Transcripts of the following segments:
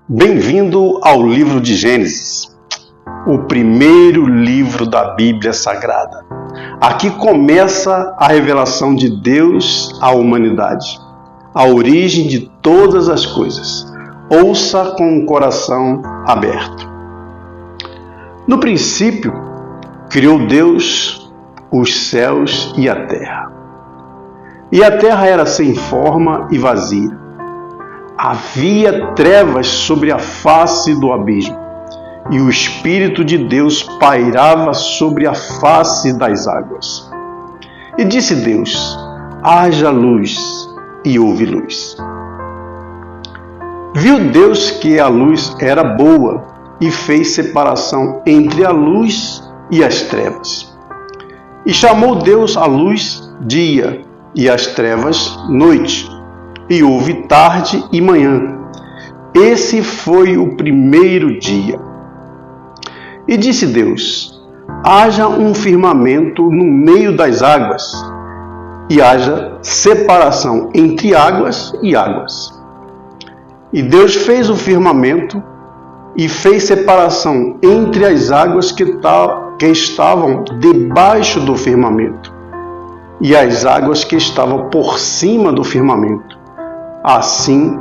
Bem-vindo ao livro de Gênesis, o primeiro livro da Bíblia Sagrada. Aqui começa a revelação de Deus à humanidade, a origem de todas as coisas. Ouça com o coração aberto. No princípio, criou Deus os céus e a terra. E a terra era sem forma e vazia. Havia trevas sobre a face do abismo, e o Espírito de Deus pairava sobre a face das águas. E disse Deus: haja luz, e houve luz. Viu Deus que a luz era boa, e fez separação entre a luz e as trevas. E chamou Deus a luz dia, e as trevas noite. E houve tarde e manhã. Esse foi o primeiro dia. E disse Deus: haja um firmamento no meio das águas, e haja separação entre águas e águas. E Deus fez o firmamento e fez separação entre as águas que estavam debaixo do firmamento e as águas que estavam por cima do firmamento. Assim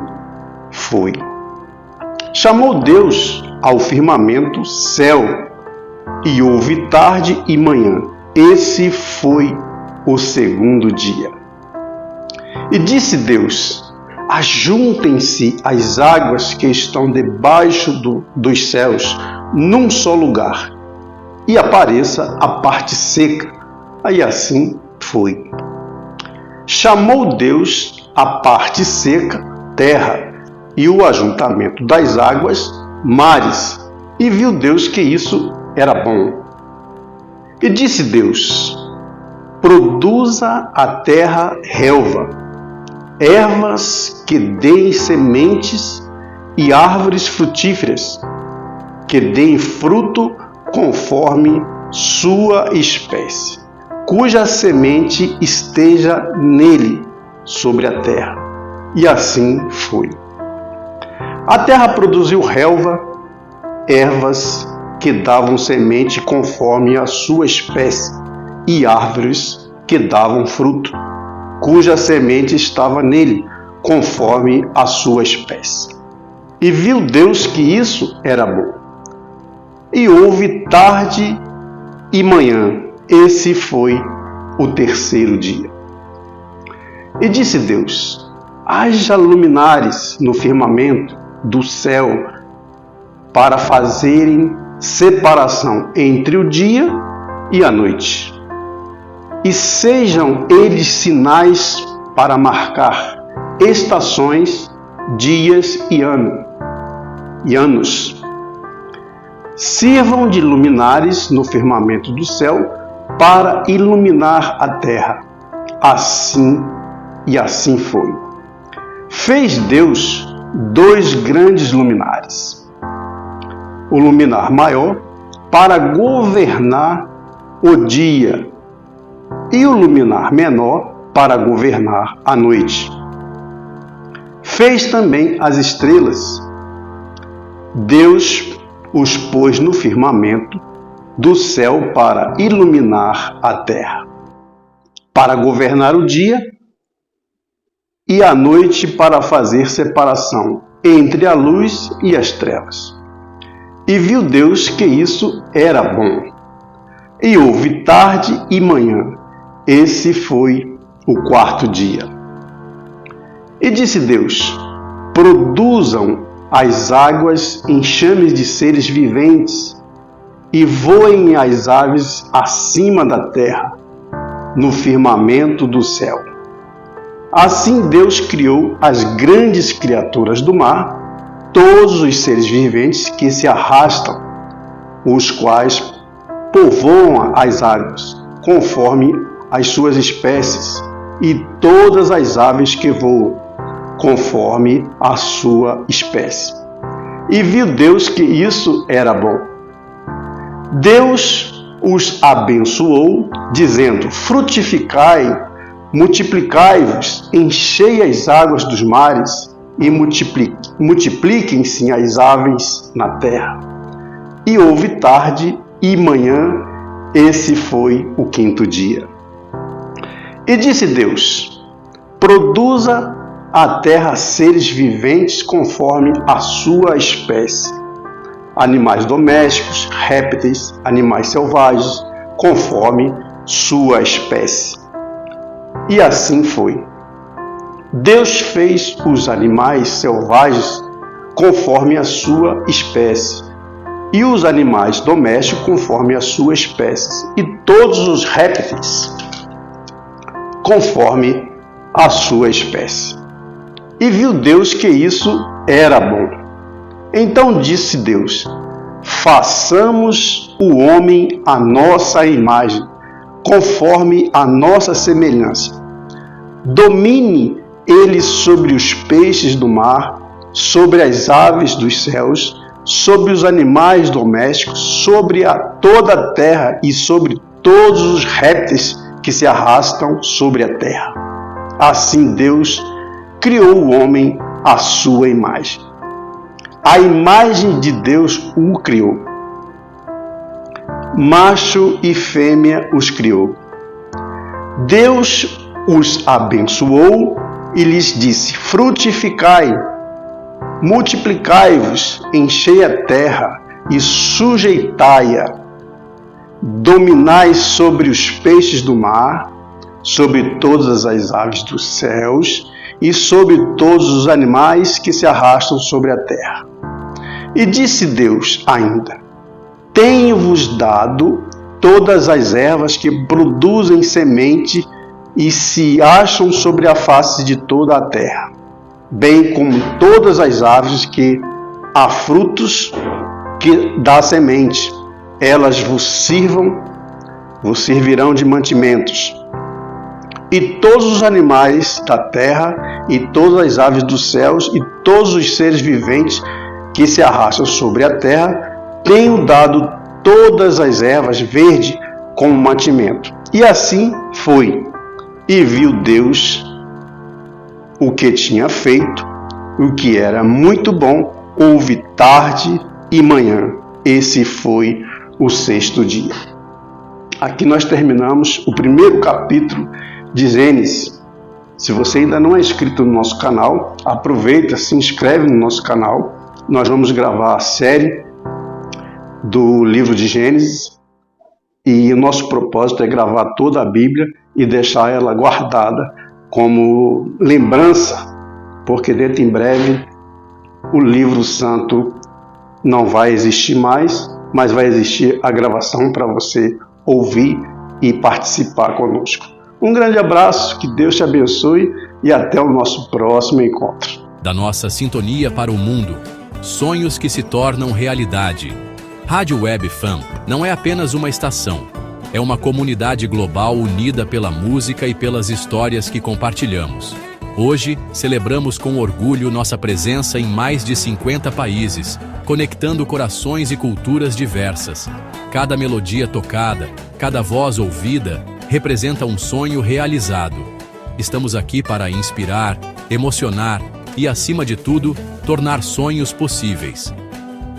foi. Chamou Deus ao firmamento céu, e houve tarde e manhã. Esse foi o segundo dia. E disse Deus: ajuntem-se as águas que estão debaixo dos céus num só lugar, e apareça a parte seca. E assim foi. Chamou Deus a parte seca, terra, e o ajuntamento das águas, mares. E viu Deus que isso era bom. E disse Deus: produza a terra relva, ervas que deem sementes e árvores frutíferas, que deem fruto conforme sua espécie, cuja semente esteja nele, sobre a terra. E assim foi. A terra produziu relva, ervas que davam semente conforme a sua espécie, e árvores que davam fruto, cuja semente estava nele, conforme a sua espécie. E viu Deus que isso era bom. E houve tarde e manhã. Esse foi o terceiro dia. E disse Deus: haja luminares no firmamento do céu, para fazerem separação entre o dia e a noite. E sejam eles sinais para marcar estações, dias e anos. Sirvam de luminares no firmamento do céu para iluminar a terra. Assim foi. Fez Deus 2 grandes luminares. O luminar maior para governar o dia, e o luminar menor para governar a noite. Fez também as estrelas. Deus os pôs no firmamento do céu para iluminar a terra, para governar o dia, e a noite para fazer separação entre a luz e as trevas. E viu Deus que isso era bom. E houve tarde e manhã. Esse foi o quarto dia. E disse Deus: produzam as águas enxames de seres viventes, e voem as aves acima da terra, no firmamento do céu. Assim Deus criou as grandes criaturas do mar, todos os seres viventes que se arrastam, os quais povoam as águas, conforme as suas espécies, e todas as aves que voam, conforme a sua espécie. E viu Deus que isso era bom. Deus os abençoou, dizendo: frutificai, multiplicai-vos, enchei as águas dos mares e multipliquem-se as aves na terra. E houve tarde e manhã, esse foi o quinto dia. E disse Deus: produza a terra seres viventes conforme a sua espécie, animais domésticos, répteis, animais selvagens, conforme sua espécie. E assim foi. Deus fez os animais selvagens conforme a sua espécie, e os animais domésticos conforme a sua espécie, e todos os répteis conforme a sua espécie. E viu Deus que isso era bom. Então disse Deus: façamos o homem à nossa imagem, conforme a nossa semelhança. Domine ele sobre os peixes do mar, sobre as aves dos céus, sobre os animais domésticos, sobre toda a terra e sobre todos os répteis que se arrastam sobre a terra. Assim Deus criou o homem à sua imagem. A imagem de Deus o criou. Macho e fêmea os criou. Deus os abençoou e lhes disse: frutificai, multiplicai-vos, enchei a terra e sujeitai-a. Dominai sobre os peixes do mar, sobre todas as aves dos céus e sobre todos os animais que se arrastam sobre a terra. E disse Deus ainda: tenho-vos dado todas as ervas que produzem semente e se acham sobre a face de toda a terra, bem como todas as aves que há frutos que dá semente. Elas vos servirão de mantimentos. E todos os animais da terra, e todas as aves dos céus, e todos os seres viventes que se arrastam sobre a terra, tenho dado todas as ervas verdes como mantimento. E assim foi. E viu Deus o que tinha feito, o que era muito bom. Houve tarde e manhã. Esse foi o sexto dia. Aqui nós terminamos o primeiro capítulo de Gênesis. Se você ainda não é inscrito no nosso canal, aproveita, se inscreve no nosso canal. Nós vamos gravar a série do livro de Gênesis e o nosso propósito é gravar toda a Bíblia e deixar ela guardada como lembrança, porque dentro em breve o livro santo não vai existir mais, mas vai existir a gravação para você ouvir e participar conosco. Um grande abraço, que Deus te abençoe e até o nosso próximo encontro. Da nossa sintonia para o mundo, sonhos que se tornam realidade. Rádio Web Fam não é apenas uma estação, é uma comunidade global unida pela música e pelas histórias que compartilhamos. Hoje, celebramos com orgulho nossa presença em mais de 50 países, conectando corações e culturas diversas. Cada melodia tocada, cada voz ouvida, representa um sonho realizado. Estamos aqui para inspirar, emocionar e, acima de tudo, tornar sonhos possíveis.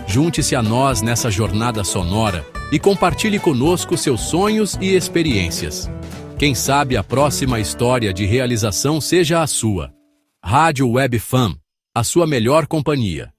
Junte-se a nós nessa jornada sonora e compartilhe conosco seus sonhos e experiências. Quem sabe a próxima história de realização seja a sua. Rádio Web Fam, a sua melhor companhia.